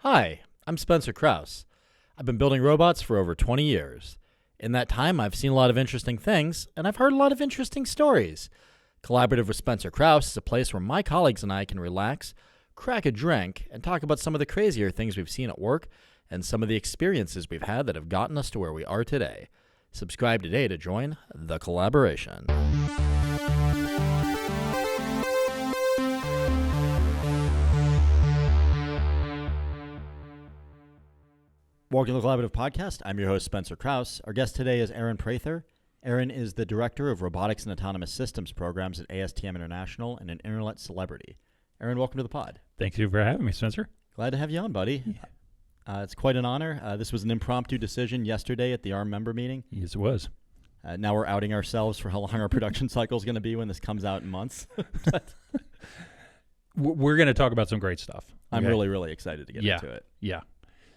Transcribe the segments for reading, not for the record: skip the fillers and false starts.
Hi, I'm Spencer Krause. I've been building robots for over 20 years. In that time, I've seen a lot of interesting things, and I've heard a lot of interesting stories. Collaborative with Spencer Krause is a place where my colleagues and I can relax, crack a drink, and talk about some of the crazier things we've seen at work and some of the experiences we've had that have gotten us to where we are today. Subscribe today to join the collaboration. Welcome to the Collaborative Podcast. I'm your host, Spencer Krause. Our guest today is Prather. Aaron is the Director of Robotics and Autonomous Systems Programs at ASTM International and an internet celebrity. Aaron, welcome to the pod. Thank you for having me, Spencer. Glad to have you on, buddy. Yeah. It's quite an honor. This was an impromptu decision yesterday at the ARM member meeting. Yes, it was. Now we're outing ourselves for how long our production cycle is going to be when this comes out in months. We're going to talk about some great stuff. I'm really, really excited to get into it. Yeah.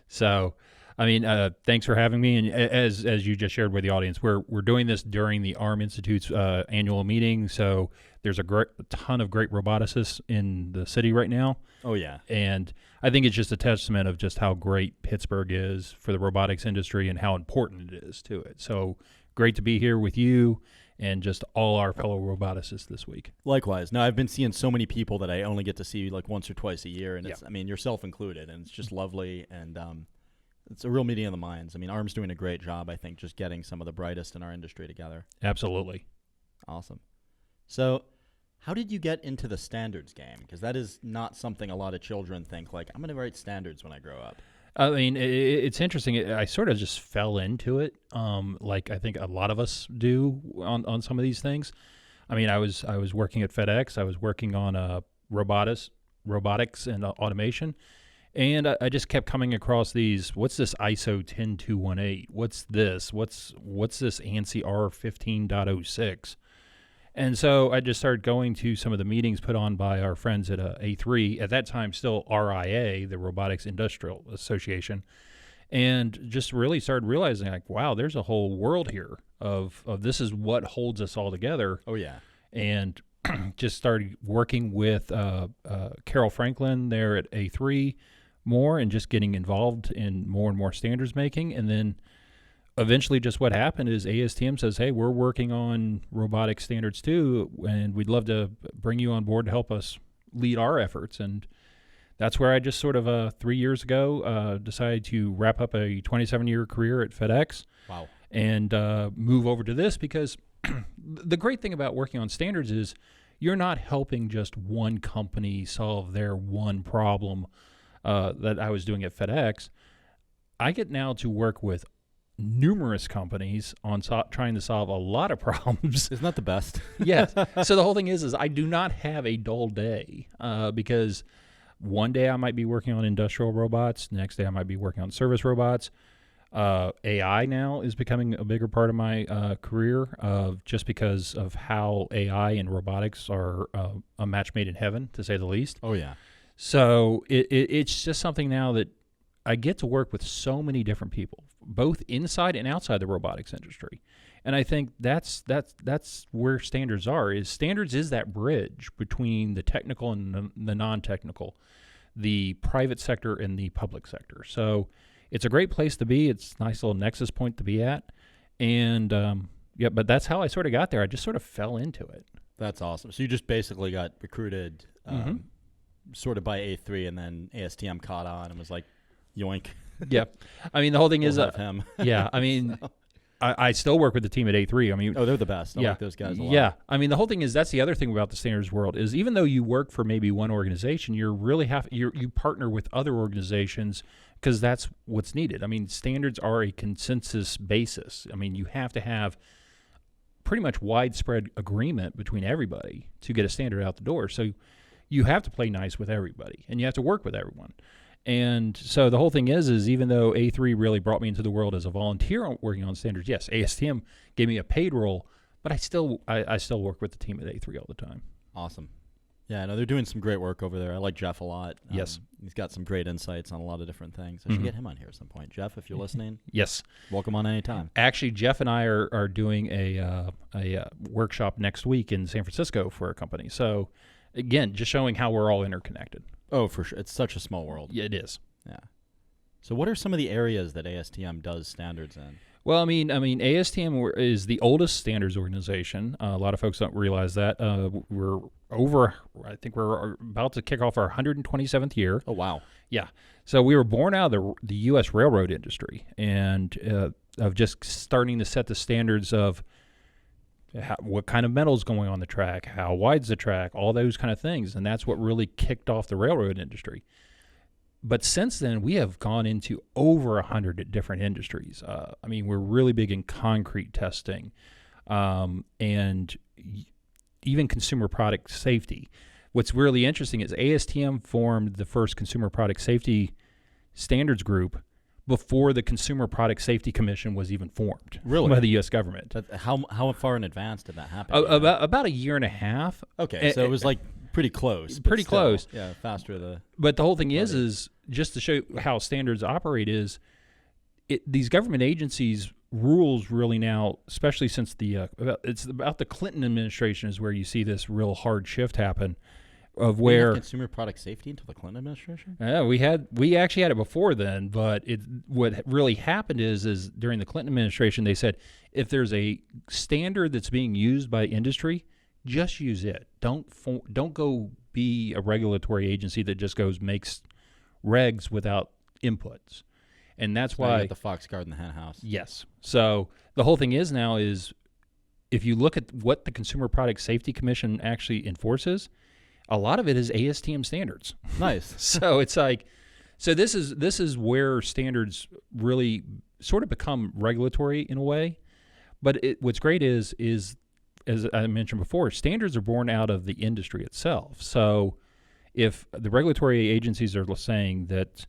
So, thanks for having me. And as you just shared with the audience, we're doing this during the ARM Institute's annual meeting. So there's a ton of great roboticists in the city right now. Oh, yeah. And I think it's just a testament of just how great Pittsburgh is for the robotics industry and how important it is to it. So great to be here with you and just all our fellow roboticists this week. Likewise. No, I've been seeing so many people that I only get to see like once or twice a year. And it's, yourself included. And it's just lovely. And it's a real meeting of the minds. ARM's doing a great job, I think, just getting some of the brightest in our industry together. Absolutely. Awesome. So how did you get into the standards game? Because that is not something a lot of children think, like, I'm going to write standards when I grow up. It's interesting. I sort of just fell into it, like I think a lot of us do on some of these things. I was working at FedEx. I was working on robotics and automation, and I just kept coming across these. What's this ISO 10218? What's this? What's this ANSI R15.06? And so I just started going to some of the meetings put on by our friends at A3, at that time still RIA, the Robotics Industrial Association, and just really started realizing, like, wow, there's a whole world here of this is what holds us all together. Oh, yeah. And just started working with Carol Franklin there at A3 more and just getting involved in more and more standards making. And then eventually just what happened is ASTM says, hey, we're working on robotic standards too, and we'd love to bring you on board to help us lead our efforts. And that's where I just sort of 3 years ago decided to wrap up a 27-year career at FedEx. Wow. And move over to this because the great thing about working on standards is you're not helping just one company solve their one problem that I was doing at FedEx. I get now to work with numerous companies on trying to solve a lot of problems. Isn't that the best? Yes. So the whole thing is I do not have a dull day because one day I might be working on industrial robots. The next day I might be working on service robots. AI now is becoming a bigger part of my career just because of how AI and robotics are a match made in heaven, to say the least. Oh, yeah. So it's just something now that I get to work with so many different people, both inside and outside the robotics industry. And I think that's where standards are. Standards is that bridge between the technical and the non-technical, the private sector and the public sector. So it's a great place to be. It's a nice little nexus point to be at. And but that's how I sort of got there. I just sort of fell into it. That's awesome. So you just basically got recruited sort of by A3, and then ASTM caught on and was like, yoink. Yeah. The whole thing is, him. Yeah. So. I still work with the team at A3. Oh, they're the best. I like those guys a lot. Yeah. The whole thing is, that's the other thing about the standards world is even though you work for maybe one organization, you partner with other organizations because that's what's needed. Standards are a consensus basis. You have to have pretty much widespread agreement between everybody to get a standard out the door. So you have to play nice with everybody and you have to work with everyone. And so the whole thing is even though A3 really brought me into the world as a volunteer working on standards, yes, ASTM gave me a paid role, but I still work with the team at A3 all the time. Awesome. Yeah, no, they're doing some great work over there. I like Jeff a lot. Yes. He's got some great insights on a lot of different things. I should get him on here at some point. Jeff, if you're listening, yes, welcome on anytime. Actually, Jeff and I are doing a workshop next week in San Francisco for a company. So, again, just showing how we're all interconnected. Oh, for sure. It's such a small world. Yeah, it is. Yeah. So what are some of the areas that ASTM does standards in? Well, I mean, ASTM is the oldest standards organization. A lot of folks don't realize that. I think we're about to kick off our 127th year. Oh, wow. Yeah. So we were born out of the U.S. railroad industry and of just starting to set the standards of what kind of metal's going on the track, how wide's the track, all those kind of things. And that's what really kicked off the railroad industry. But since then, we have gone into over 100 different industries. I mean, we're really big in concrete testing and even consumer product safety. What's really interesting is ASTM formed the first consumer product safety standards group before the Consumer Product Safety Commission was even formed by the U.S. government. How far in advance did that happen? About a year and a half. Okay, so it was like pretty close. Pretty still, close. Yeah, faster. But the whole thing is just to show how standards operate is these government agencies rules really now, especially since it's about the Clinton administration is where you see this real hard shift happen of where consumer product safety until the Clinton administration. Yeah, we actually had it before then, but what really happened is during the Clinton administration they said if there's a standard that's being used by industry, just use it. Don't go be a regulatory agency that just makes regs without inputs. And that's why the fox guard in the hen house. Yes. So the whole thing is now is if you look at what the Consumer Product Safety Commission actually enforces, a lot of it is ASTM standards. Nice. So it's like, this is where standards really sort of become regulatory in a way. But what's great is as I mentioned before, standards are born out of the industry itself. So if the regulatory agencies are saying that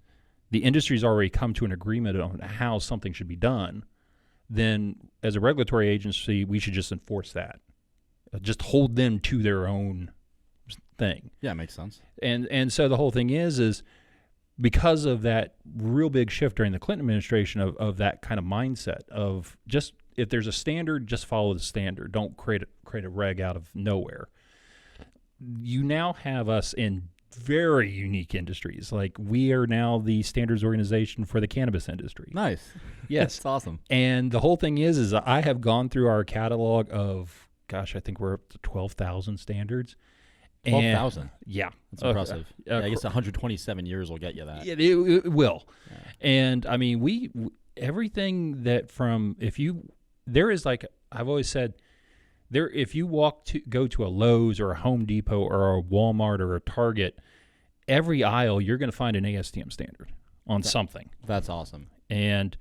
the industry's already come to an agreement on how something should be done, then as a regulatory agency, we should just enforce that. Just hold them to their own thing. Yeah, makes sense. And so the whole thing is because of that real big shift during the Clinton administration of that kind of mindset of just if there's a standard, just follow the standard. Don't create a reg out of nowhere. You now have us in very unique industries. Like we are now the standards organization for the cannabis industry. Nice. Yes. That's awesome. And the whole thing is I have gone through our catalog of, I think we're up to 12,000 standards. 12,000? Yeah. That's impressive. I guess 127 years will get you that. Yeah, it will. Yeah. And I mean, everything that there is like, I've always said, if you go to a Lowe's or a Home Depot or a Walmart or a Target, every aisle you're going to find an ASTM standard on something. That's awesome. And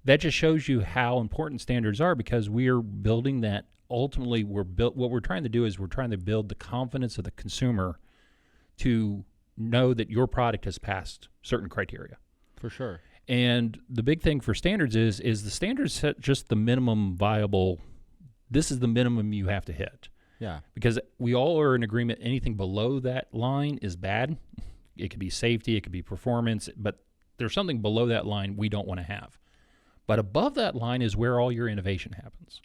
that just shows you how important standards are because we are building that. Ultimately, what we're trying to do is we're trying to build the confidence of the consumer to know that your product has passed certain criteria. For sure. And the big thing for standards is the standards set just the minimum viable. This is the minimum you have to hit. Yeah. Because we all are in agreement anything below that line is bad. It could be safety, it could be performance, but there's something below that line we don't want to have. But above that line is where all your innovation happens.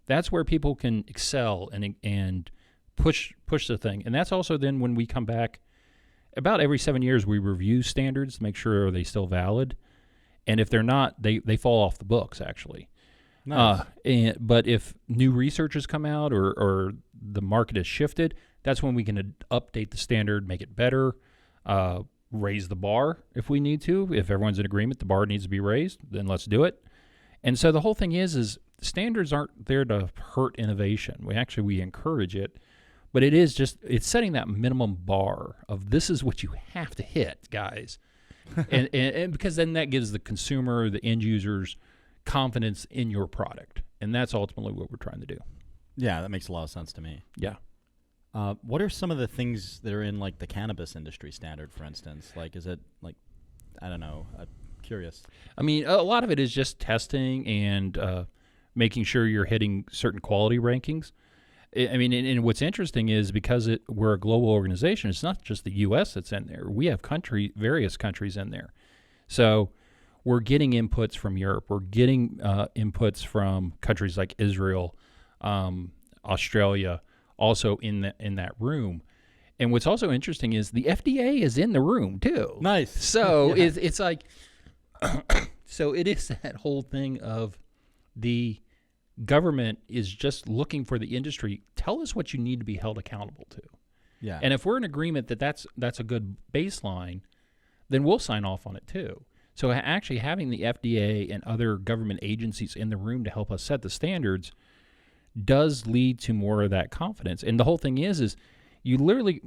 That's where people can excel and push the thing. And that's also then when we come back, about every 7 years we review standards to make sure are they still valid. And if they're not, they fall off the books actually. Nice. But if new research has come out or the market has shifted, that's when we can update the standard, make it better, raise the bar if we need to. If everyone's in agreement the bar needs to be raised, then let's do it. And so the whole thing is standards aren't there to hurt innovation. We encourage it, but it's setting that minimum bar of this is what you have to hit, guys. and because then that gives the consumer, the end users, confidence in your product. And that's ultimately what we're trying to do. Yeah, that makes a lot of sense to me. Yeah. What are some of the things that are in like the cannabis industry standard, for instance? Like, is it like, I don't know, I'm curious. I mean, a lot of it is just testing and making sure you're hitting certain quality rankings. I mean, and what's interesting is because we're a global organization, it's not just the U.S. that's in there. We have various countries in there. So we're getting inputs from Europe. We're getting inputs from countries like Israel, Australia, also in that room. And what's also interesting is the FDA is in the room too. Nice. So Yeah. it's like So it is that whole thing of the government is just looking for the industry. Tell us what you need to be held accountable to. Yeah. And if we're in agreement that that's a good baseline, then we'll sign off on it too. So actually having the FDA and other government agencies in the room to help us set the standards does lead to more of that confidence. And the whole thing is you literally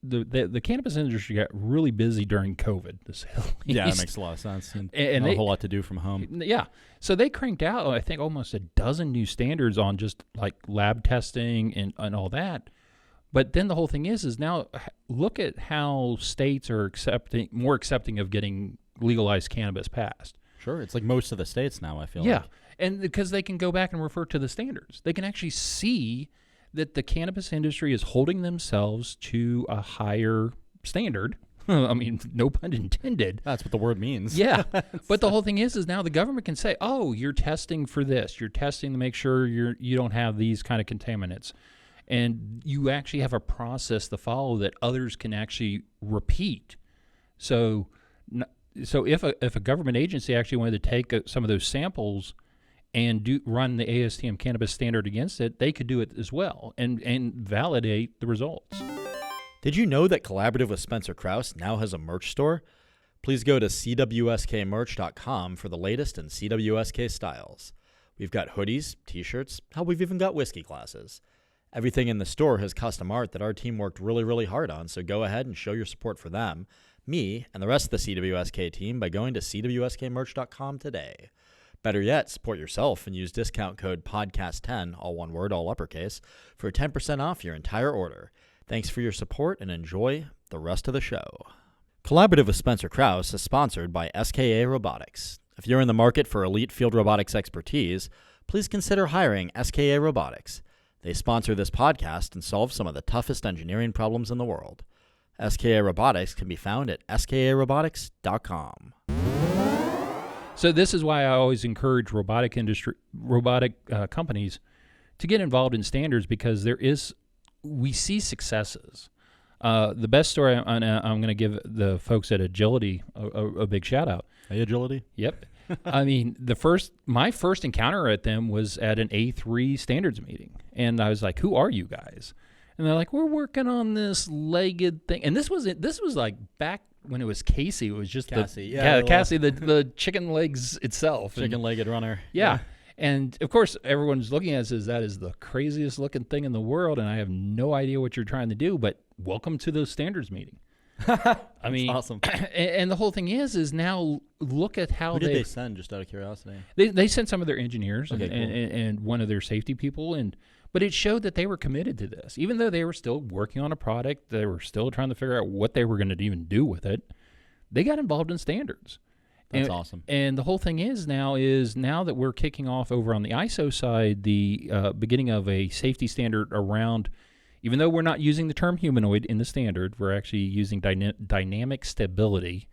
the cannabis industry got really busy during COVID. To say the least. Yeah, that makes a lot of sense. And And not a whole lot to do from home. Yeah. So they cranked out, I think, almost a dozen new standards on just like lab testing and all that. But then the whole thing is now look at how states are more accepting of getting legalized cannabis passed. Sure. It's like most of the states now, I feel Yeah. like. And because they can go back and refer to the standards. They can actually see that the cannabis industry is holding themselves to a higher standard. I mean, no pun intended. That's what the word means. Yeah. But the whole thing is now the government can say, oh, you're testing for this. You're testing to make sure you don't have these kind of contaminants. And you actually have a process to follow that others can actually repeat. So if a government agency actually wanted to take some of those samples and run the ASTM cannabis standard against it, they could do it as well and validate the results. Did you know that Collaborative with Spencer Krause now has a merch store? Please go to cwskmerch.com for the latest in CWSK styles. We've got hoodies, t-shirts, hell, we've even got whiskey glasses. Everything in the store has custom art that our team worked really, really hard on, so go ahead and show your support for them, me, and the rest of the CWSK team by going to cwskmerch.com today. Better yet, support yourself and use discount code PODCAST10, all one word, all uppercase, for 10% off your entire order. Thanks for your support and enjoy the rest of the show. Collaborative with Spencer Krause is sponsored by SKA Robotics. If you're in the market for elite field robotics expertise, please consider hiring SKA Robotics. They sponsor this podcast and solve some of the toughest engineering problems in the world. SKA Robotics can be found at skarobotics.com. So this is why I always encourage robotic companies to get involved in standards, because we see successes. The best story I'm going to give the folks at Agility a big shout out. Hey, Agility. Yep. I mean, my first encounter at them was at an A3 standards meeting, and I was like, "Who are you guys?" And they're like, "We're working on this legged thing." And this was like back when it was Casey. It was just Cassie, Cassie, the chicken legs itself, chicken-legged runner. Yeah. And of course, everyone's looking at us as that is the craziest looking thing in the world, and I have no idea what you're trying to do. But welcome to the standards meeting. I mean, awesome. And the whole thing is now look at how Who did they send, just out of curiosity? They sent some of their engineers Okay, and one of their safety people, but it showed that they were committed to this, even though they were still working on a product. They were still trying to figure out what they were going to even do with it. They got involved in standards. That's awesome. And the whole thing is now that we're kicking off over on the ISO side, the beginning of a safety standard around. Even though we're not using the term humanoid in the standard, we're actually using dynamic stability.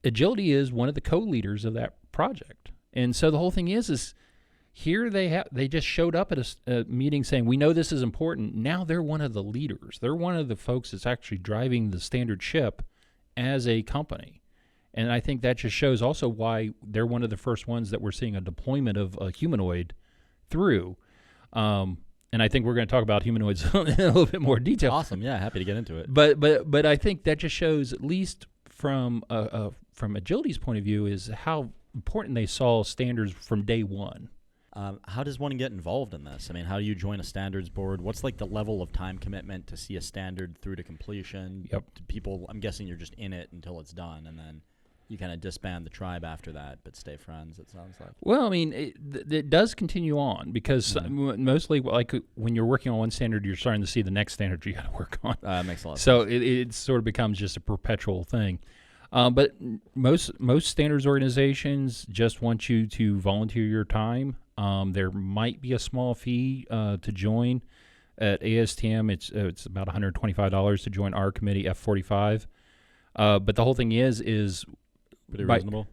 Agility is one of the co-leaders of that project. And so the whole thing is here they just showed up at a meeting saying, we know this is important. Now they're one of the leaders. They're one of the folks that's actually driving the standard ship as a company. And I think that just shows also why they're one of the first ones that we're seeing a deployment of a humanoid through. And I think we're going to talk about humanoids in a little bit more detail. Awesome, yeah, happy to get into it. But I think that just shows, at least from Agility's point of view, is how important they saw standards from day one. How does one get involved in this? I mean, how do you join a standards board? What's like the level of time commitment to see a standard through to completion? Yep. To people, I'm guessing you're just in it until it's done, and then you kind of disband the tribe after that, but stay friends, it sounds like. Well, I mean, it does continue on because mostly, like when you're working on one standard, you're starting to see the next standard you got to work on. Makes a lot of sense. So it sort of becomes just a perpetual thing. But most standards organizations just want you to volunteer your time. There might be a small fee to join. At ASTM, it's about $125 to join our committee, F45. But the whole thing is pretty reasonable.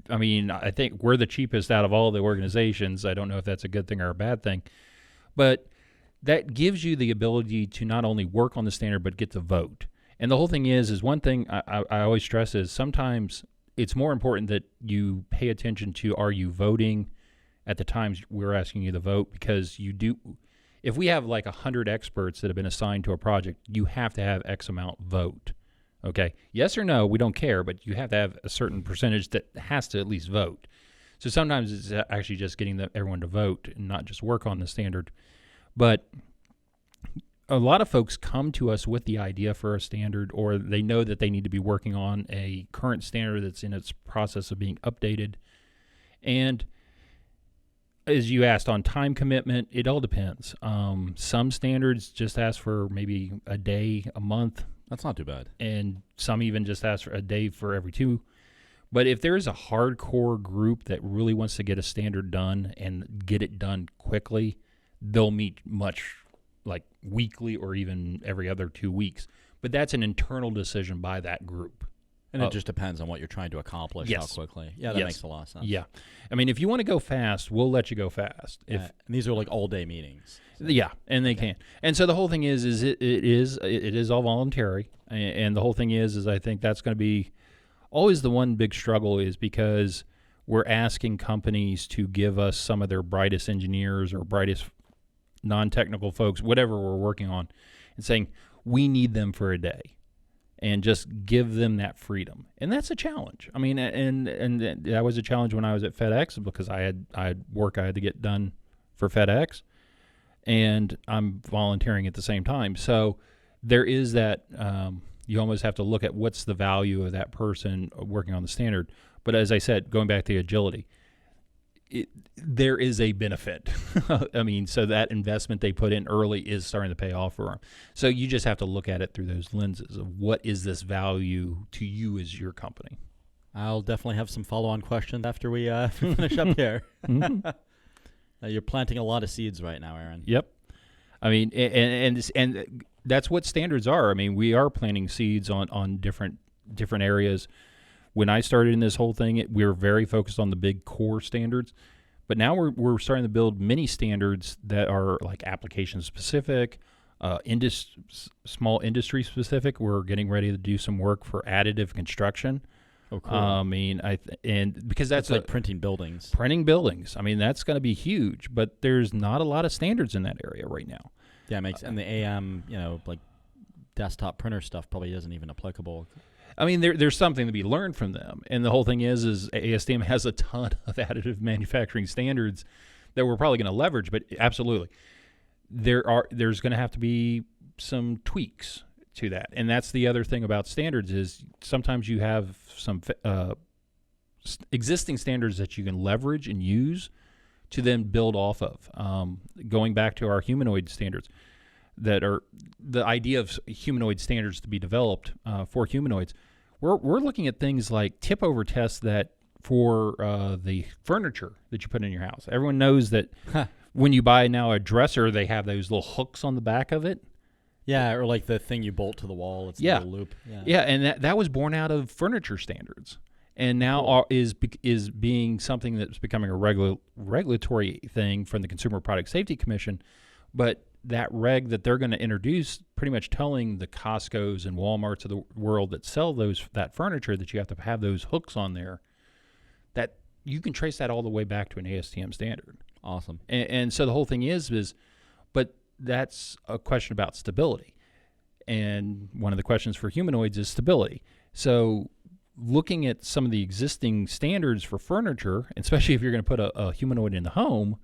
I mean, I think we're the cheapest out of all the organizations. I don't know if that's a good thing or a bad thing. But that gives you the ability to not only work on the standard, but get to vote. And the whole thing is one thing I always stress is sometimes it's more important that you pay attention to, are you voting at the times we're asking you to vote? Because if we have like 100 experts that have been assigned to a project, you have to have X amount vote. Okay, yes or no, we don't care, but you have to have a certain percentage that has to at least vote. So sometimes it's actually just getting everyone to vote and not just work on the standard. But a lot of folks come to us with the idea for a standard, or they know that they need to be working on a current standard that's in its process of being updated. And as you asked on time commitment, it all depends. Some standards just ask for maybe a day, a month. That's not too bad. And some even just ask for a day for every 2. But if there is a hardcore group that really wants to get a standard done and get it done quickly, they'll meet much like weekly or even every other 2 weeks. But that's an internal decision by that group. And it just depends on what you're trying to accomplish, yes. how quickly. Yeah, that makes a lot of sense. Yeah. I mean, if you want to go fast, we'll let you go fast. And these are like all-day meetings. So. Yeah, and they can. And so the whole thing is it is all voluntary. And the whole thing is I think that's going to be always the one big struggle, is because we're asking companies to give us some of their brightest engineers or brightest non-technical folks, whatever we're working on, and saying we need them for a day, and just give them that freedom. And that's a challenge. I mean, and that was a challenge when I was at FedEx, because I had work I had to get done for FedEx, and I'm volunteering at the same time. So there is that. You almost have to look at what's the value of that person working on the standard. But as I said, going back to the agility, there is a benefit. I mean, so that investment they put in early is starting to pay off for them. So you just have to look at it through those lenses of what is this value to you as your company. I'll definitely have some follow-on questions after we finish up here. Mm-hmm. You're planting a lot of seeds right now, Aaron. Yep. I mean, and that's what standards are. I mean, we are planting seeds on different areas. When I started in this whole thing, we were very focused on the big core standards, but now we're starting to build mini standards that are like application specific, small industry specific. We're getting ready to do some work for additive construction. Oh, cool. I mean, because that's like printing buildings. Printing buildings. I mean, that's going to be huge, but there's not a lot of standards in that area right now. Yeah, it makes and the AM, like desktop printer stuff probably isn't even applicable. I mean, there's something to be learned from them, and the whole thing is ASTM has a ton of additive manufacturing standards that we're probably going to leverage. But absolutely, there's going to have to be some tweaks to that, and that's the other thing about standards is sometimes you have some existing standards that you can leverage and use to then build off of. Going back to our humanoid standards, that are the idea of humanoid standards to be developed for humanoids. We're looking at things like tip over tests that for the furniture that you put in your house. Everyone knows that when you buy now a dresser, they have those little hooks on the back of it. Yeah, or like the thing you bolt to the wall. It's a little loop. Yeah, and that was born out of furniture standards, and now is being something that's becoming a regulatory thing from the Consumer Product Safety Commission. But that reg that they're going to introduce, pretty much telling the Costco's and Walmarts of the world that sell that furniture that you have to have those hooks on there, that you can trace that all the way back to an ASTM standard. Awesome. And so the whole thing is, but that's a question about stability. And one of the questions for humanoids is stability. So looking at some of the existing standards for furniture, especially if you're going to put a humanoid in the home,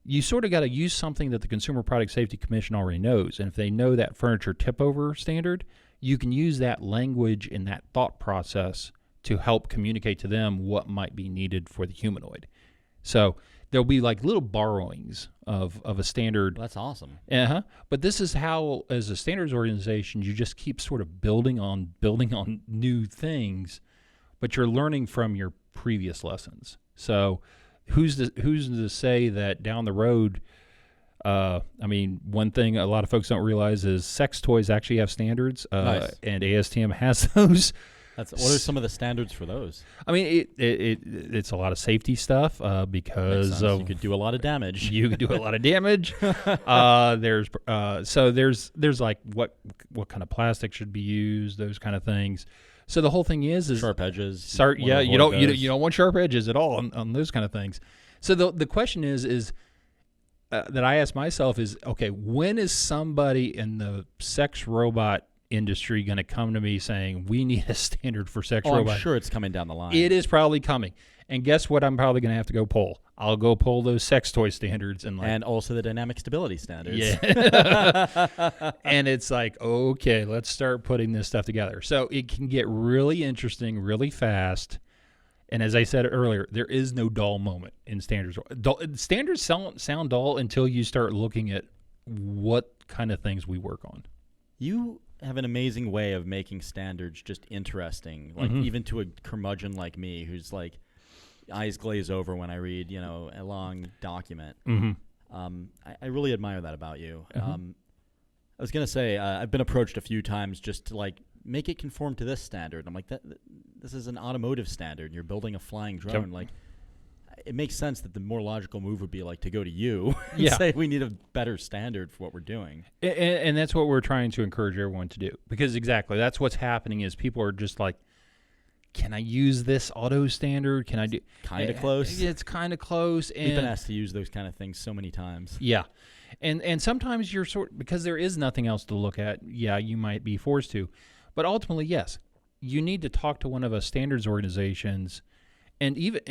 you sort of got to use something that the Consumer Product Safety Commission already knows. And if they know that furniture tip-over standard, you can use that language and that thought process to help communicate to them what might be needed for the humanoid. So there'll be like little borrowings of a standard. That's awesome. But this is how, as a standards organization, you just keep sort of building on new things, but you're learning from your previous lessons. So who's to say that down the road, I mean, one thing a lot of folks don't realize is sex toys actually have standards, nice. And ASTM has those. What are some of the standards for those? I mean, it's a lot of safety stuff because of you could do a lot of damage. You could do a lot of damage. There's like what kind of plastic should be used, those kind of things. So the whole thing is sharp edges. You don't want sharp edges at all on those kind of things. So the question is that I ask myself is, okay, when is somebody in the sex robot industry going to come to me saying we need a standard for sex robot? I'm sure it's coming down the line. It is probably coming. And guess what? I'm probably going to have to go pull. I'll go pull those sex toy standards and also the dynamic stability standards. Yeah. And it's like, okay, let's start putting this stuff together. So it can get really interesting really fast. And as I said earlier, there is no dull moment in standards. Standards sound dull until you start looking at what kind of things we work on. You have an amazing way of making standards just interesting, like even to a curmudgeon like me who's like eyes glaze over when I read, a long document. I really admire that about you. I was going to say, I've been approached a few times just to like make it conform to this standard. I'm like, this is an automotive standard. You're building a flying drone. Yep. Like, it makes sense that the more logical move would be like to go to you and Yeah. say we need a better standard for what we're doing. And that's what we're trying to encourage everyone to do, because exactly that's what's happening is people are just like, can I use this auto standard? Can I do kind of close? It's kind of close. And we've been asked to use those kind of things so many times. Yeah. And sometimes you're because there is nothing else to look at. Yeah, you might be forced to. But ultimately, yes, you need to talk to one of us standards organizations. And even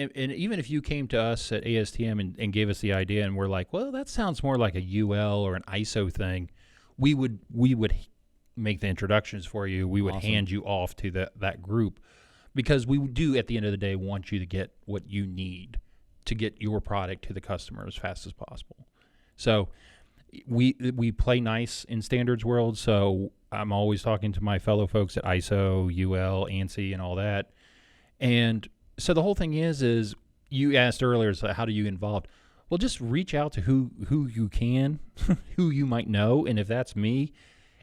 if you came to us at ASTM and gave us the idea and we're like, well, that sounds more like a UL or an ISO thing, we would make the introductions for you. We would hand you off to that group, because we do at the end of the day want you to get what you need to get your product to the customer as fast as possible. So we play nice in standards world. So I'm always talking to my fellow folks at ISO, UL, ANSI, and all that. And so the whole thing is you asked earlier, so how do you involve? Well, just reach out to who you can, who you might know. And if that's me,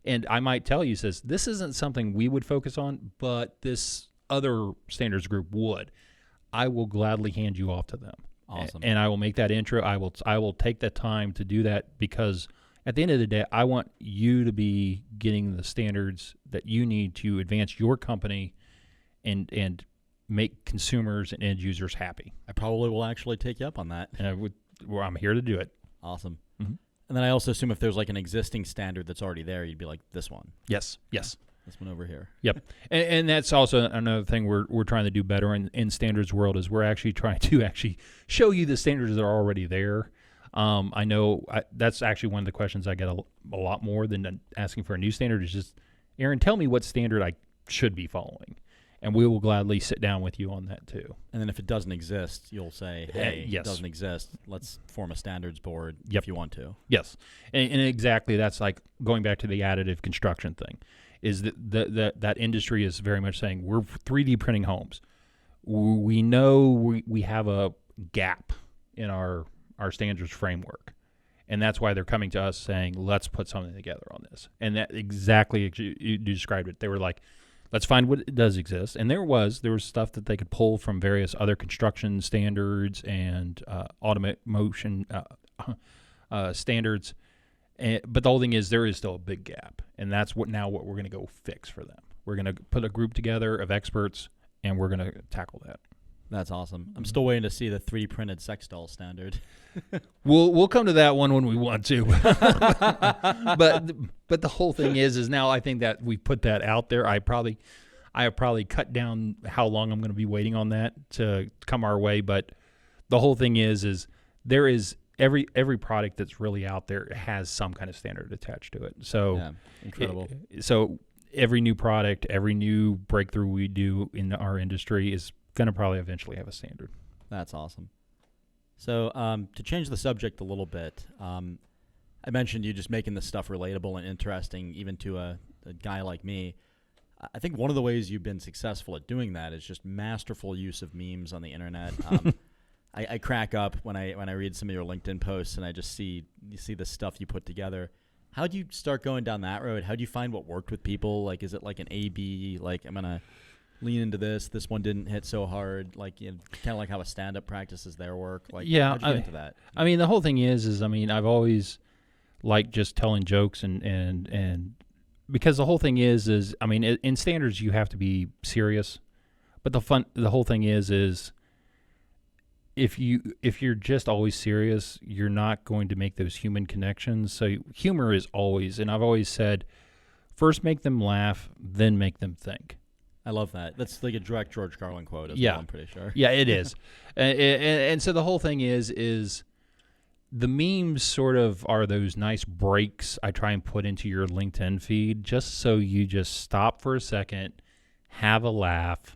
and I might tell you, says, this isn't something we would focus on, but this other standards group would, I will gladly hand you off to them. Awesome. And I will make that intro. I will take the time to do that, because at the end of the day, I want you to be getting the standards that you need to advance your company and make consumers and end users happy. I probably will actually take you up on that. And I'm here to do it. Awesome. And then I also assume if there's like an existing standard that's already there, you'd be like, this one. Yes. This one over here. Yep. And that's also another thing we're trying to do better in standards world, is we're actually trying to show you the standards that are already there. I know that's actually one of the questions I get a lot more than asking for a new standard, is just, Aaron, tell me what standard I should be following. And we will gladly sit down with you on that too. And then if it doesn't exist, you'll say, hey, It doesn't exist. Let's form a standards board if you want to. Yes. And exactly, that's like going back to the additive construction thing, is that industry is very much saying, we're 3D printing homes. We know we have a gap in our standards framework. And that's why they're coming to us saying, let's put something together on this. And that exactly, you described it. They were like, let's find what does exist. And there was stuff that they could pull from various other construction standards and automation standards. But the whole thing is, there is still a big gap. And that's what we're going to go fix for them. We're going to put a group together of experts, and we're going to tackle that. That's awesome. I'm still waiting to see the 3D printed sex doll standard. We'll come to that one when we want to. but the whole thing is now I think that we put that out there. I have probably cut down how long I'm going to be waiting on that to come our way. But the whole thing is there is every product that's really out there has some kind of standard attached to it. So yeah, incredible. So every new product, every new breakthrough we do in our industry is going to probably eventually have a standard. That's awesome. So to change the subject a little bit, I mentioned you just making this stuff relatable and interesting even to a guy like me. I think one of the ways you've been successful at doing that is just masterful use of memes on the internet. I crack up when I read some of your LinkedIn posts and I just see the stuff you put together. How do you start going down that road? How do you find what worked with people? Like, is it like an A/B? Like, I'm gonna lean into this one didn't hit so hard, like, kind of like how a stand-up practices their work. Like, yeah, how'd you get into that? I mean, the whole thing is I've always liked just telling jokes and because the whole thing is I mean, in standards you have to be serious, but the whole thing is if you're just always serious, you're not going to make those human connections. So humor is always, and I've always said, first make them laugh, then make them think. I love that. That's like a direct George Carlin quote as Yeah. well, I'm pretty sure. Yeah, it is. And so the whole thing is the memes sort of are those nice breaks I try and put into your LinkedIn feed just so you just stop for a second, have a laugh,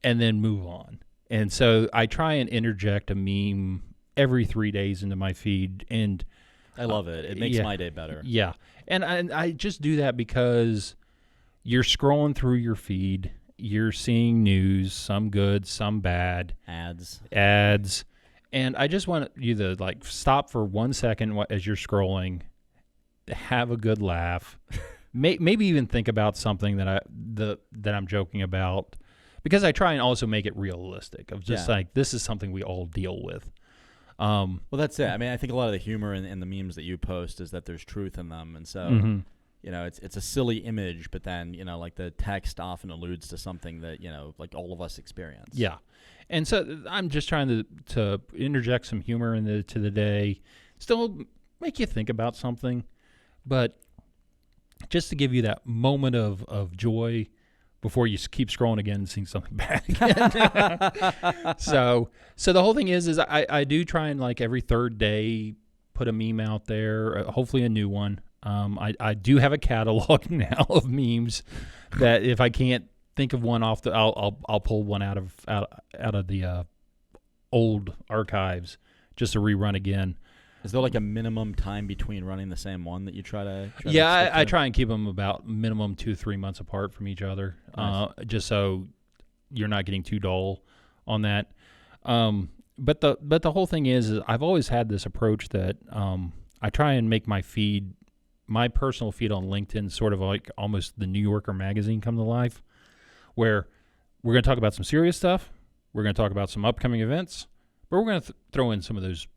and then move on. And so I try and interject a meme every 3 days into my feed. And I love it. It makes my day better. Yeah. And I just do that because you're scrolling through your feed. You're seeing news, some good, some bad. Ads. And I just want you to like stop for 1 second as you're scrolling, have a good laugh, maybe even think about something that I'm joking about, because I try and also make it realistic of just like, this is something we all deal with. Well, that's it. I mean, I think a lot of the humor in the memes that you post is that there's truth in them. And so, you know, it's a silly image, but then, you know, like the text often alludes to something that, you know, like all of us experience. Yeah. And so I'm just trying to interject some humor into the day, still make you think about something, but just to give you that moment of joy before you keep scrolling again and seeing something bad again. So the whole thing is I do try and like every third day put a meme out there, hopefully a new one. I do have a catalog now of memes that if I can't think of one off I'll pull one out of the old archives just to rerun again. Is there like a minimum time between running the same one that you try to? I try and keep them about minimum 2-3 months apart from each other, nice. Just so you're not getting too dull on that. But the whole thing is I've always had this approach that I try and make my personal feed on LinkedIn sort of like almost the New Yorker magazine come to life, where we're going to talk about some serious stuff, we're going to talk about some upcoming events, but we're going to throw in some of those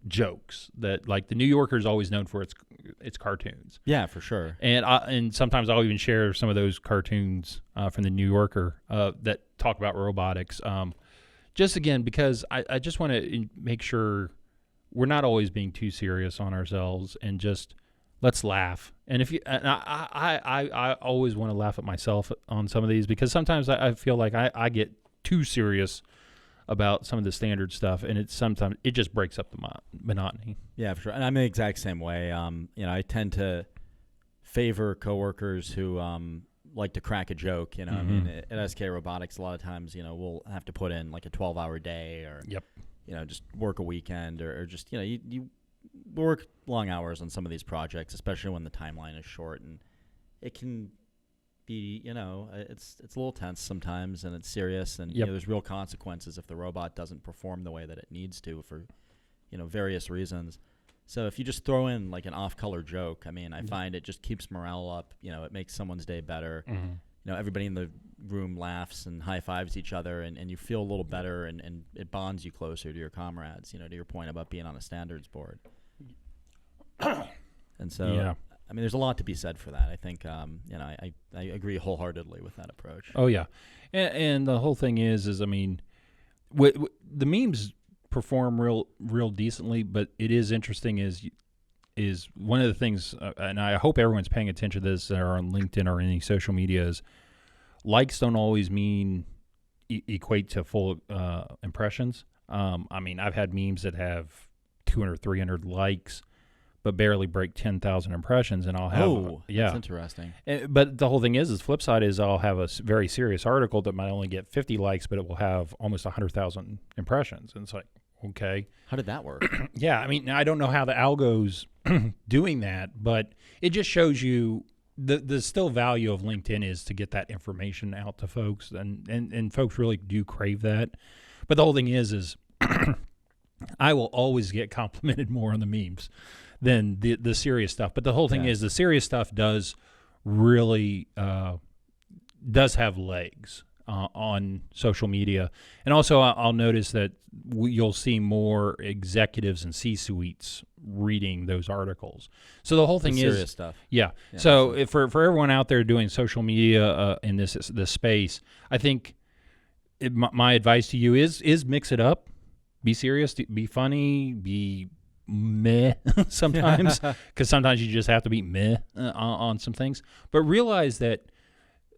jokes that, like, the New Yorker is always known for its cartoons. Yeah, for sure. And sometimes I'll even share some of those cartoons from the New Yorker that talk about robotics. Just again because I just want to make sure we're not always being too serious on ourselves, and just let's laugh. And I always want to laugh at myself on some of these, because sometimes I feel like I get too serious about some of the standard stuff, and sometimes it just breaks up the monotony. Yeah, for sure. And I'm the exact same way. You know, I tend to favor coworkers who like to crack a joke. You know, I mean, at SK Robotics, a lot of times, you know, we'll have to put in like a 12-hour day, or you know, just work a weekend, or just, you know, you work long hours on some of these projects, especially when the timeline is short, and it can be, you know, it's a little tense sometimes, and it's serious, and you know, there's real consequences if the robot doesn't perform the way that it needs to for, you know, various reasons. So if you just throw in like an off-color joke, I mean, I find it just keeps morale up. You know, it makes someone's day better. You know, everybody in the room laughs and high-fives each other, and you feel a little better, and it bonds you closer to your comrades, you know, to your point about being on a standards board. And so, I mean, there's a lot to be said for that. I think, you know, I agree wholeheartedly with that approach. Oh, yeah. And the whole thing is I mean, the memes perform real decently, but it is interesting is one of the things, and I hope everyone's paying attention to this that are on LinkedIn or any social media, is likes don't always mean equate to full impressions. I mean, I've had memes that have 200, 300 likes, but barely break 10,000 impressions, and I'll have that's interesting. But the whole thing is flip side is I'll have a very serious article that might only get 50 likes, but it will have almost 100,000 impressions, and it's like, okay, how did that work? Yeah, I mean, I don't know how the algo's doing that, but it just shows you the still value of LinkedIn is to get that information out to folks, and folks really do crave that. But the whole thing is I will always get complimented more on the memes than the serious stuff. But the whole thing is the serious stuff does really does have legs. on social media. And also, I'll notice that you'll see more executives and C-suites reading those articles. So the whole thing is serious stuff. Yeah. So for everyone out there doing social media in this space, I think my advice to you is mix it up. Be serious, be funny, be meh sometimes, because sometimes you just have to be meh on some things. But realize that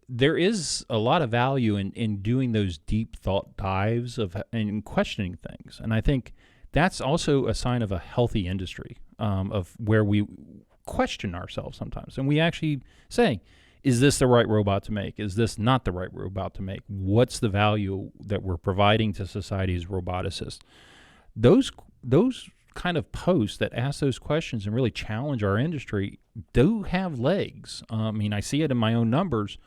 there is a lot of value in doing those deep thought dives and questioning things. And I think that's also a sign of a healthy industry, of where we question ourselves sometimes. And we actually say, is this the right robot to make? Is this not the right robot to make? What's the value that we're providing to society as roboticists? Those kind of posts that ask those questions and really challenge our industry do have legs. I mean, I see it in my own numbers.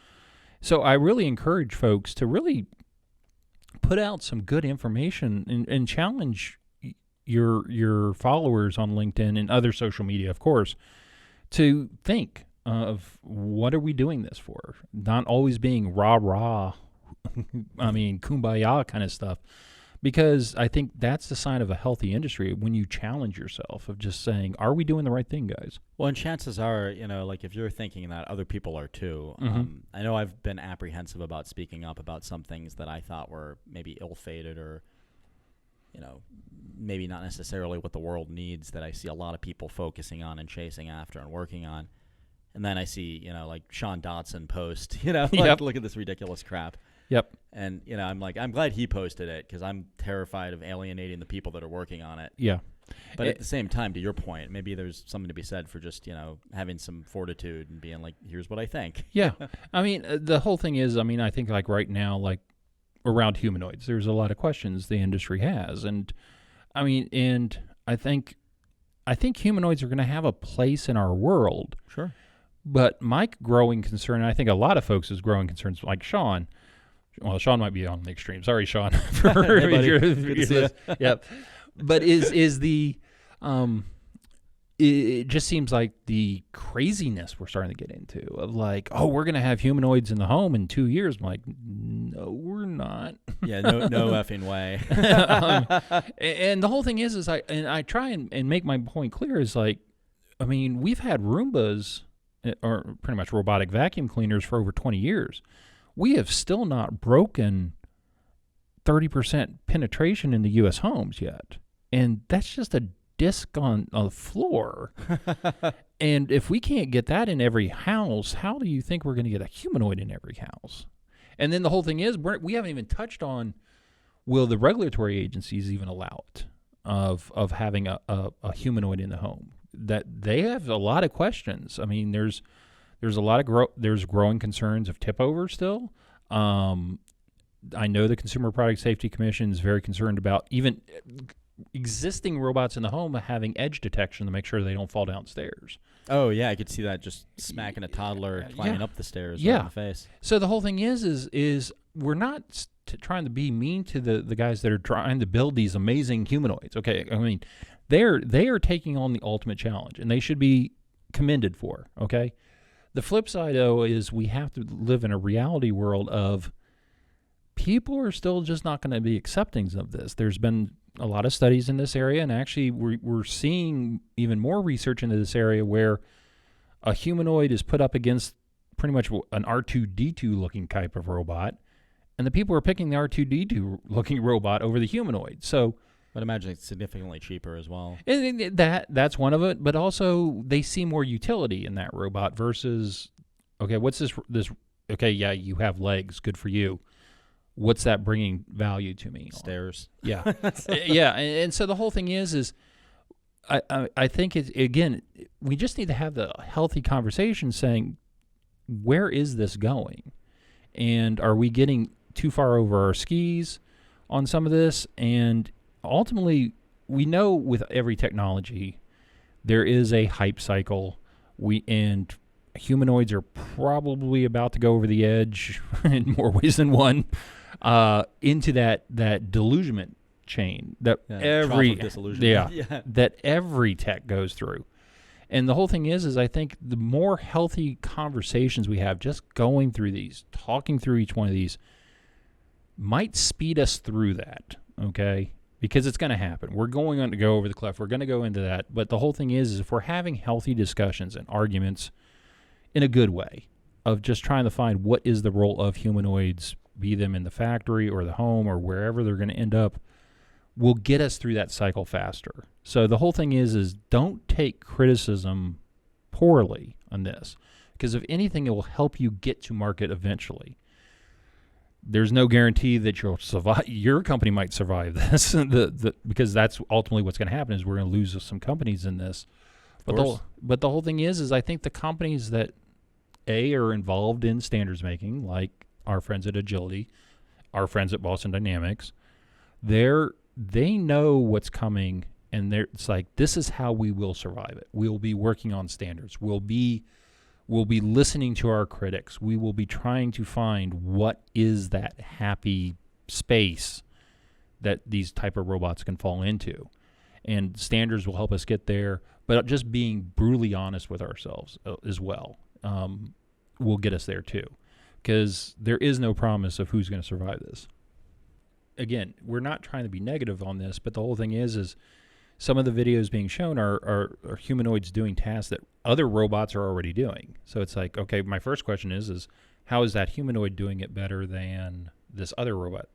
So I really encourage folks to really put out some good information and challenge your followers on LinkedIn and other social media, of course, to think of what are we doing this for? Not always being rah-rah, I mean, kumbaya kind of stuff. Because I think that's the sign of a healthy industry, when you challenge yourself of just saying, are we doing the right thing, guys? Well, and chances are, like if you're thinking that, other people are too. I know I've been apprehensive about speaking up about some things that I thought were maybe ill-fated or, maybe not necessarily what the world needs, that I see a lot of people focusing on and chasing after and working on. And then I see, like Sean Dotson post, like, look at this ridiculous crap. Yep. And, I'm like, I'm glad he posted it, because I'm terrified of alienating the people that are working on it. Yeah. But at the same time, to your point, maybe there's something to be said for just, having some fortitude and being like, here's what I think. Yeah. I mean, the whole thing is, I think like right now, like around humanoids, there's a lot of questions the industry has. And I think humanoids are going to have a place in our world. Sure. But my growing concern, and I think a lot of folks' growing concerns, like Sean, well, Sean might be on the extreme. Sorry, Sean. Hey, buddy. Good to see you. Yep. But is the it just seems like the craziness we're starting to get into of like, oh, we're going to have humanoids in the home in 2 years. I'm like, no, we're not. Yeah, no effing way. And the whole thing is I try and make my point clear is like, we've had Roombas, or pretty much robotic vacuum cleaners, for over 20 years. We have still not broken 30% penetration in the U.S. homes yet. And that's just a disc on the floor. And if we can't get that in every house, how do you think we're going to get a humanoid in every house? And then the whole thing is, we haven't even touched on, will the regulatory agencies even allow it, of having a humanoid in the home? That they have a lot of questions. There's a lot of there's growing concerns of tip over still. I know the Consumer Product Safety Commission is very concerned about even existing robots in the home having edge detection to make sure they don't fall downstairs. Oh yeah, I could see that, just smacking a toddler climbing up the stairs right in the face. So the whole thing is we're not trying to be mean to the guys that are trying to build these amazing humanoids. Okay, they are taking on the ultimate challenge, and they should be commended for. Okay. The flip side, though, is we have to live in a reality world of people are still just not going to be accepting of this. There's been a lot of studies in this area, and actually we're seeing even more research into this area where a humanoid is put up against pretty much an R2-D2 looking type of robot, and the people are picking the R2-D2 looking robot over the humanoid. So I'd imagine it's significantly cheaper as well. And that's one of it, but also they see more utility in that robot versus, okay, what's this? Okay, yeah, you have legs, good for you. What's that bringing value to me? Stairs. Yeah, yeah, and so the whole thing is I think again, we just need to have the healthy conversation saying, where is this going, and are we getting too far over our skis on some of this? And ultimately, we know with every technology, there is a hype cycle. And humanoids are probably about to go over the edge in more ways than one, into that delusionment chain that that every tech goes through. And the whole thing is I think the more healthy conversations we have, just going through these, talking through each one of these, might speed us through that, okay? Because it's going to happen. We're going on to go over the cliff. We're going to go into that. But the whole thing is if we're having healthy discussions and arguments in a good way of just trying to find what is the role of humanoids, be them in the factory or the home or wherever they're going to end up, will get us through that cycle faster. So the whole thing is don't take criticism poorly on this, because if anything, it will help you get to market eventually. There's no guarantee that you'll survive. Your company might survive this, because that's ultimately what's going to happen. Is we're going to lose some companies in this. But the whole thing is I think the companies that are involved in standards making, like our friends at Agility, our friends at Boston Dynamics, they know what's coming, and it's like, this is how we will survive it. We'll be working on standards. We'll be listening to our critics. We will be trying to find what is that happy space that these type of robots can fall into. And standards will help us get there, but just being brutally honest with ourselves as well will get us there too, because there is no promise of who's going to survive this. Again, we're not trying to be negative on this, but the whole thing is some of the videos being shown are humanoids doing tasks that other robots are already doing. So it's like, okay, my first question is how is that humanoid doing it better than this other robot?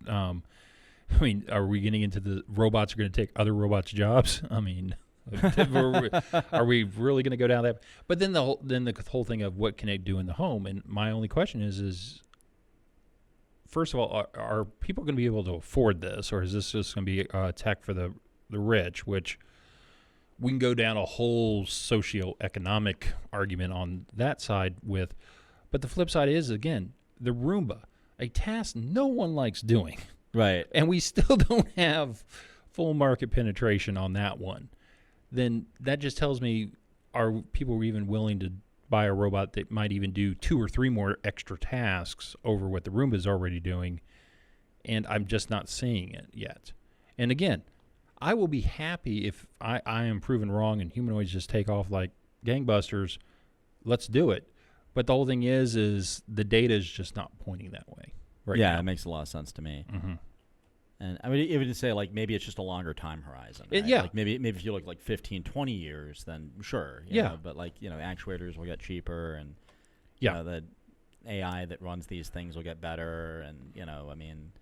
I mean, are we getting into the robots are going to take other robots' jobs? I mean, are we really going to go down that? But then the whole thing of what can it do in the home? And my only question is first of all, are people going to be able to afford this, or is this just going to be tech for the rich, which we can go down a whole socioeconomic argument on that side with. But the flip side is, again, the Roomba, a task no one likes doing. Right. And we still don't have full market penetration on that one. Then that just tells me, are people even willing to buy a robot that might even do 2 or 3 more extra tasks over what the Roomba is already doing? And I'm just not seeing it yet. And again, I will be happy if I am proven wrong and humanoids just take off like gangbusters. Let's do it. But the whole thing is the data is just not pointing that way right now. It makes a lot of sense to me. Mm-hmm. And I mean, even to say, like, maybe it's just a longer time horizon. Right? Yeah. Like maybe if you look like 15, 20 years, then sure. You know, but like, actuators will get cheaper, and the AI that runs these things will get better, and I mean,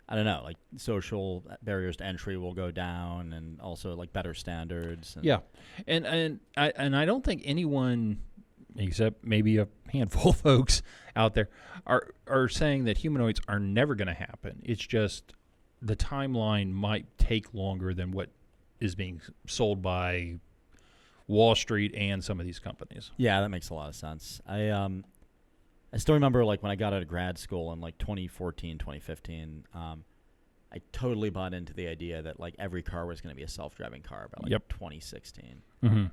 I don't know, like social barriers to entry will go down, and also like better standards. And and I don't think anyone, except maybe a handful of folks out there, are saying that humanoids are never going to happen. It's just the timeline might take longer than what is being sold by Wall Street and some of these companies. Yeah, that makes a lot of sense. I still remember, like, when I got out of grad school in like 2014, 2015, I totally bought into the idea that like every car was going to be a self-driving car by like 2016. Mm-hmm.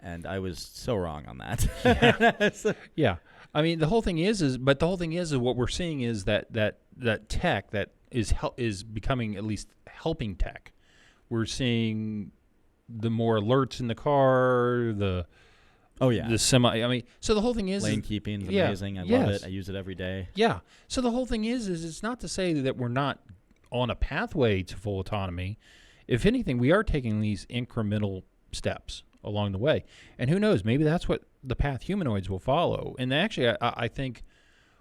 And I was so wrong on that. Yeah. I mean, the whole thing is what we're seeing is that tech that is becoming at least helping tech. We're seeing the more alerts in the car, the semi. I mean, so the whole thing is lane keeping is amazing. I love it. I use it every day. Yeah. So the whole thing is it's not to say that we're not on a pathway to full autonomy. If anything, we are taking these incremental steps along the way. And who knows, maybe that's what the path humanoids will follow. And actually, I think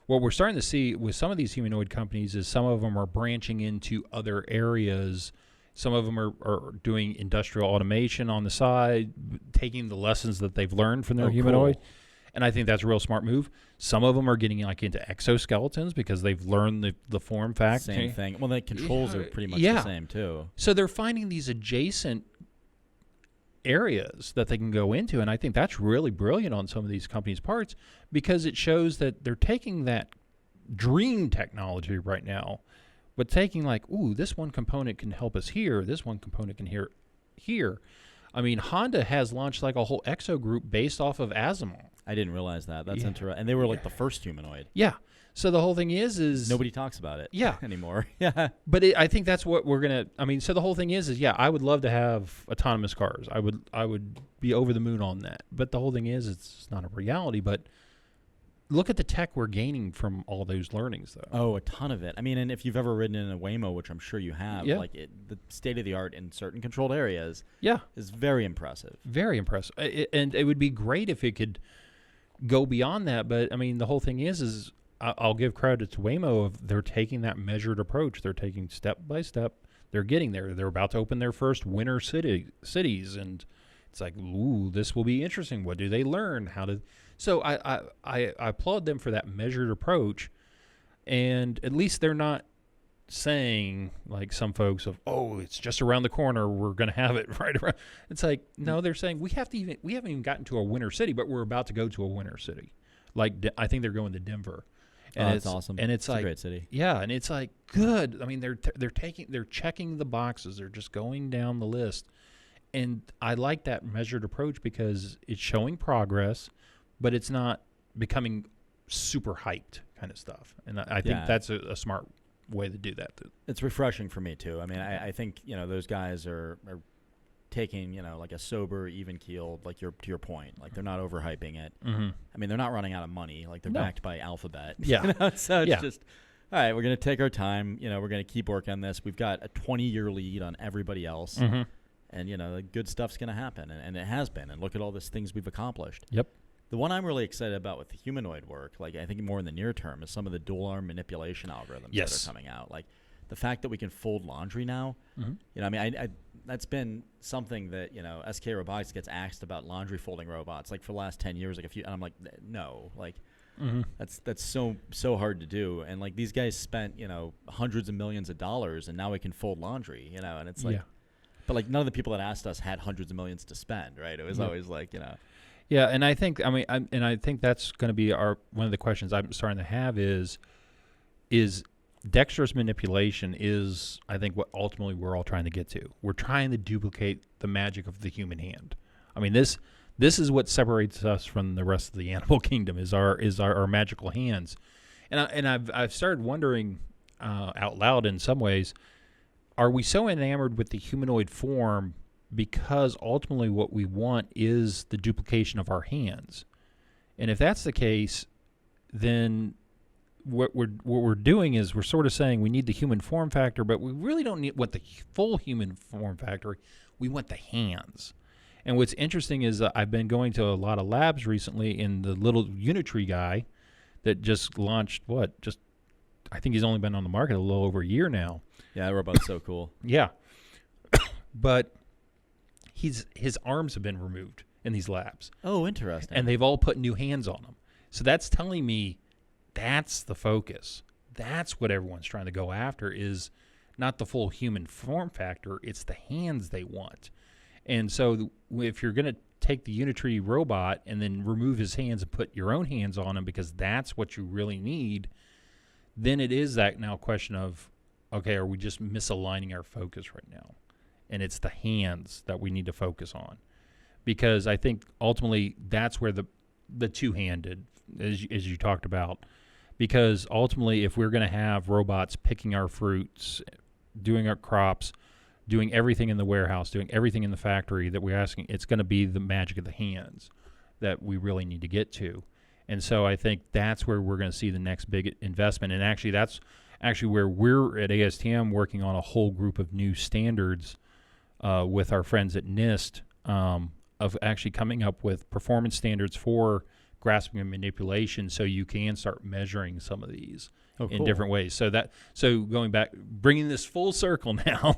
what we're starting to see with some of these humanoid companies is some of them are branching into other areas. Some of them are doing industrial automation on the side, taking the lessons that they've learned from their humanoid. Cool. And I think that's a real smart move. Some of them are getting like into exoskeletons because they've learned the form factor. Same thing. Well, the controls are pretty much the same too. So they're finding these adjacent areas that they can go into, and I think that's really brilliant on some of these companies' parts, because it shows that they're taking that dream technology right now, but taking like, ooh, this one component can help us here, this one component can here. I mean, Honda has launched like a whole exo group based off of Asimov. I didn't realize that. That's interesting. And they were like the first humanoid. Yeah. So the whole thing is nobody talks about it anymore. Yeah. But I think that's what we're going to, I mean, so the whole thing is I would love to have autonomous cars. I would be over the moon on that. But the whole thing is it's not a reality, but look at the tech we're gaining from all those learnings, though. Oh, a ton of it. I mean, and if you've ever ridden in a Waymo, which I'm sure you have, Yeah. like the state of the art in certain controlled areas Yeah, is very impressive. very impressive. And it would be great if it could go beyond that. But I mean, the whole thing is I'll give credit to Waymo of they're taking that measured approach. They're taking step by step. They're getting there. They're about to open their first winter cities, and it's like, ooh, this will be interesting. What do they learn? How to? So I applaud them for that measured approach, and at least they're not saying like some folks of, oh, it's just around the corner. We're going to have it right around. It's like, no, they're saying we haven't even gotten to a winter city, but we're about to go to a winter city. Like I think they're going to Denver. And it's awesome. And it's like a great city. Yeah, and it's like good. I mean, they're checking the boxes. They're just going down the list, and I like that measured approach because it's showing progress, but it's not becoming super hyped kind of stuff. And I think that's a smart way to do that. It's refreshing for me too. I mean, I think those guys are taking like a sober, even keeled, like to your point, like they're not overhyping it. Mm-hmm. I mean, they're not running out of money. Like they're backed by Alphabet. Yeah. So it's just, all right, we're going to take our time. We're going to keep working on this. We've got a 20-year lead on everybody else. Mm-hmm. And, the good stuff's going to happen. And it has been. And look at all these things we've accomplished. Yep. The one I'm really excited about with the humanoid work, like I think more in the near term, is some of the dual arm manipulation algorithms that are coming out. Like the fact that we can fold laundry now. Mm-hmm. I mean, I that's been something that SK Robotics gets asked about laundry folding robots like for the last 10 years. And I'm like, no, like that's so hard to do. And like these guys spent hundreds of millions of dollars, and now we can fold laundry. And it's like, but like none of the people that asked us had hundreds of millions to spend, right? It was always like Yeah, and I think I think that's going to be one of the questions I'm starting to have is dexterous manipulation is, I think, what ultimately we're all trying to get to. We're trying to duplicate the magic of the human hand. I mean, this is what separates us from the rest of the animal kingdom is our magical hands. And I've started wondering out loud in some ways, are we so enamored with the humanoid form because ultimately what we want is the duplication of our hands? And if that's the case, then what we're doing is we're sort of saying we need the human form factor, but we really don't want the full human form factor. We want the hands. And what's interesting is I've been going to a lot of labs recently, and the little Unitree guy that just launched I think he's only been on the market a little over a year now. Yeah, that robot's so cool. Yeah. But his arms have been removed in these labs. Oh, interesting. And they've all put new hands on them. So that's telling me that's the focus. That's what everyone's trying to go after, is not the full human form factor. It's the hands they want. And so if you're going to take the Unitree robot and then remove his hands and put your own hands on him because that's what you really need, then it is that now question of, okay, are we just misaligning our focus right now? And it's the hands that we need to focus on. Because I think ultimately that's where the two-handed, as you talked about, because ultimately if we're going to have robots picking our fruits, doing our crops, doing everything in the warehouse, doing everything in the factory that we're asking, it's going to be the magic of the hands that we really need to get to. And so I think that's where we're going to see the next big investment. And actually that's where we're at ASTM working on a whole group of new standards with our friends at NIST of actually coming up with performance standards for grasping and manipulation, so you can start measuring some of these in different ways. So going back, bringing this full circle now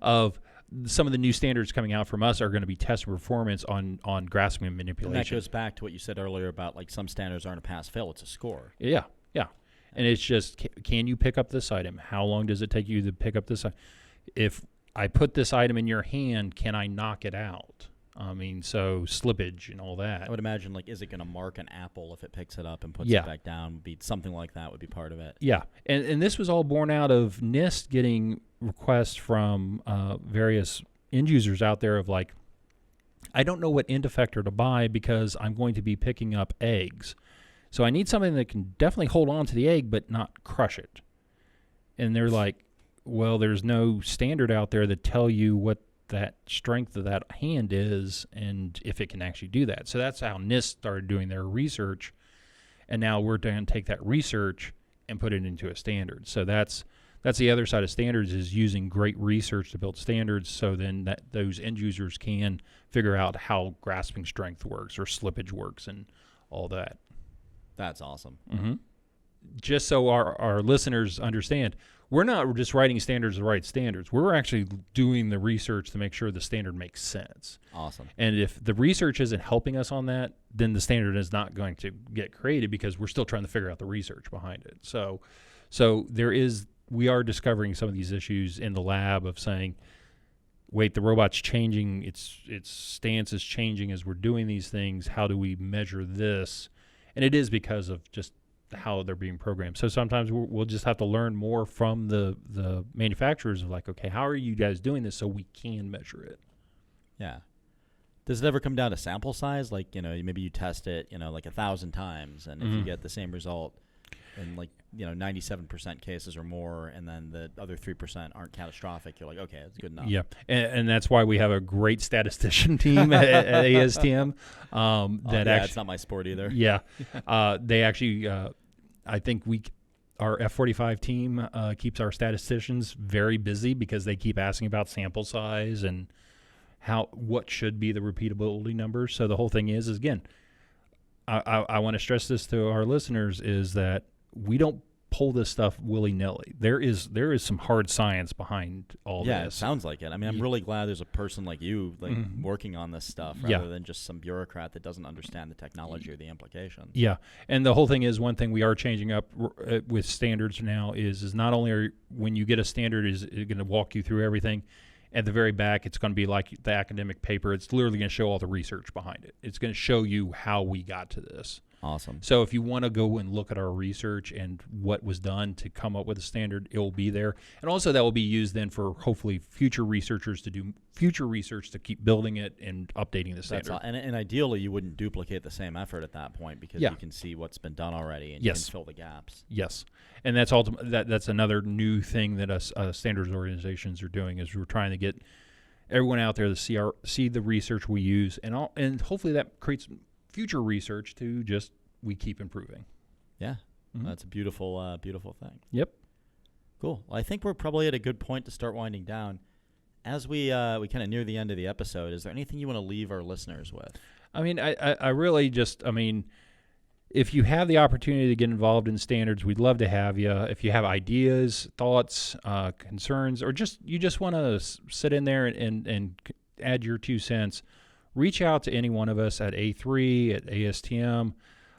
of some of the new standards coming out from us are going to be test performance on grasping and manipulation. And that goes back to what you said earlier about like some standards aren't a pass-fail, it's a score. Yeah. And it's just, can you pick up this item? How long does it take you to pick up this item? If I put this item in your hand, can I knock it out? I mean, so slippage and all that. I would imagine, like, is it going to mark an apple if it picks it up and puts it back down? Be something like that would be part of it. Yeah, and this was all born out of NIST getting requests from various end users out there of like, I don't know what end effector to buy because I'm going to be picking up eggs. So I need something that can definitely hold on to the egg but not crush it. And they're like, well, there's no standard out there that tell you what that strength of that hand is and if it can actually do that. So that's how NIST started doing their research. and now we're going to take that research and put it into a standard. So that's the other side of standards, is using great research to build standards, so then that those end users can figure out how grasping strength works or slippage works and all that. That's awesome. Mm-hmm. Just so our listeners understand, we're not just writing standards to write standards. We're actually doing the research to make sure the standard makes sense. Awesome. And if the research isn't helping us on that, then the standard is not going to get created, because we're still trying to figure out the research behind it. So we are discovering some of these issues in the lab of saying, wait, the robot's changing, its stance is changing as we're doing these things. How do we measure this? And it is because of just how they're being programmed. So sometimes we'll just have to learn more from the manufacturers of like, okay, how are you guys doing this so we can measure it? Yeah. Does it ever come down to sample size? Like, maybe you test it, like 1,000 times, and if you get the same result in 97% cases or more, and then the other 3% aren't catastrophic, you're like, okay, that's good enough. Yeah, and that's why we have a great statistician team at ASTM. It's not my sport either. Yeah, they actually, I think our F45 team keeps our statisticians very busy, because they keep asking about sample size and what should be the repeatability numbers. So the whole thing is again, I want to stress this to our listeners, is that we don't pull this stuff willy-nilly. There is some hard science behind all this. Yeah, it sounds like it. I mean, I'm really glad there's a person like you working on this stuff rather than just some bureaucrat that doesn't understand the technology or the implications. Yeah, and the whole thing is, one thing we are changing up with standards now is not only when you get a standard, is it going to walk you through everything. At the very back, it's going to be like the academic paper. It's literally going to show all the research behind it. It's going to show you how we got to this. Awesome. So if you want to go and look at our research and what was done to come up with a standard, it will be there. And also that will be used then for hopefully future researchers to do future research to keep building it and updating the standard. And ideally, you wouldn't duplicate the same effort at that point, because you can see what's been done already and you can fill the gaps. Yes. And that's that's another new thing that us standards organizations are doing, is we're trying to get everyone out there to see the research we use, and hopefully that creates future research to we keep improving. Yeah, that's a beautiful thing. Yep. Cool. Well, I think we're probably at a good point to start winding down. As we kind of near the end of the episode, is there anything you want to leave our listeners with? I mean, I really if you have the opportunity to get involved in standards, we'd love to have you. If you have ideas, thoughts, concerns, or you just want to sit in there and add your 2 cents, reach out to any one of us at A3, at ASTM.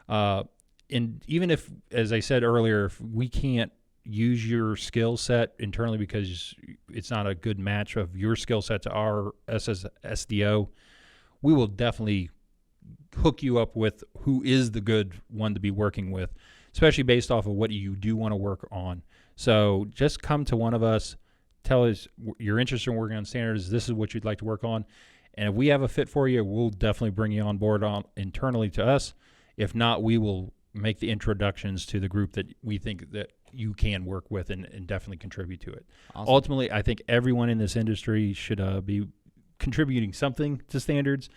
And even if, as I said earlier, if we can't use your skill set internally because it's not a good match of your skill set to our SDO, we will definitely hook you up with who is the good one to be working with, especially based off of what you do want to work on. So just come to one of us, tell us you're interested in working on standards, this is what you'd like to work on. And if we have a fit for you, we'll definitely bring you on board internally to us. If not, we will make the introductions to the group that we think that you can work with and definitely contribute to it. Awesome. Ultimately, I think everyone in this industry should be contributing something to standards.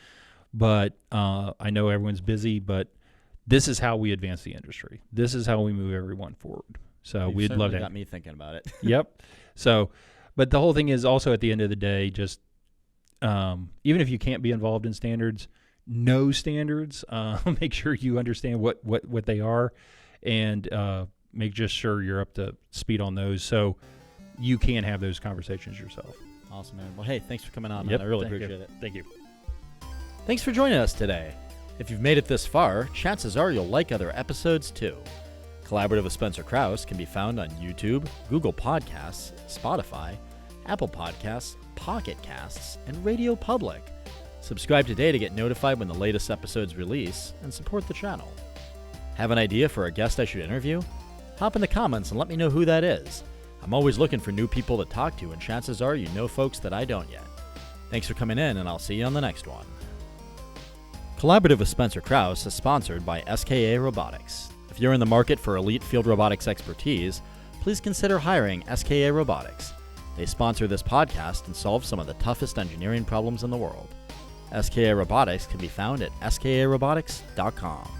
But I know everyone's busy, but this is how we advance the industry. This is how we move everyone forward. So we'd love to. Got me thinking about it. Yep. So, but the whole thing is also at the end of the day, just even if you can't be involved in standards, know standards. Make sure you understand what they are, and make just sure you're up to speed on those, so you can have those conversations yourself. Awesome, man. Well, hey, thanks for coming on, man. Yep, I really appreciate it. Thank you. Thanks for joining us today. If you've made it this far, chances are you'll like other episodes too. Collaborative with Spencer Krause can be found on YouTube, Google Podcasts, Spotify, Apple Podcasts, Pocket Casts, and Radio Public. Subscribe today to get notified when the latest episodes release, and support the channel. Have an idea for a guest I should interview? Hop in the comments and let me know who that is. I'm always looking for new people to talk to, and chances are you know folks that I don't yet. Thanks for coming in, and I'll see you on the next one. Collaborative with Spencer Krause is sponsored by SKA Robotics. If you're in the market for elite field robotics expertise, please consider hiring SKA Robotics. They sponsor this podcast and solve some of the toughest engineering problems in the world. SKA Robotics can be found at skarobotics.com.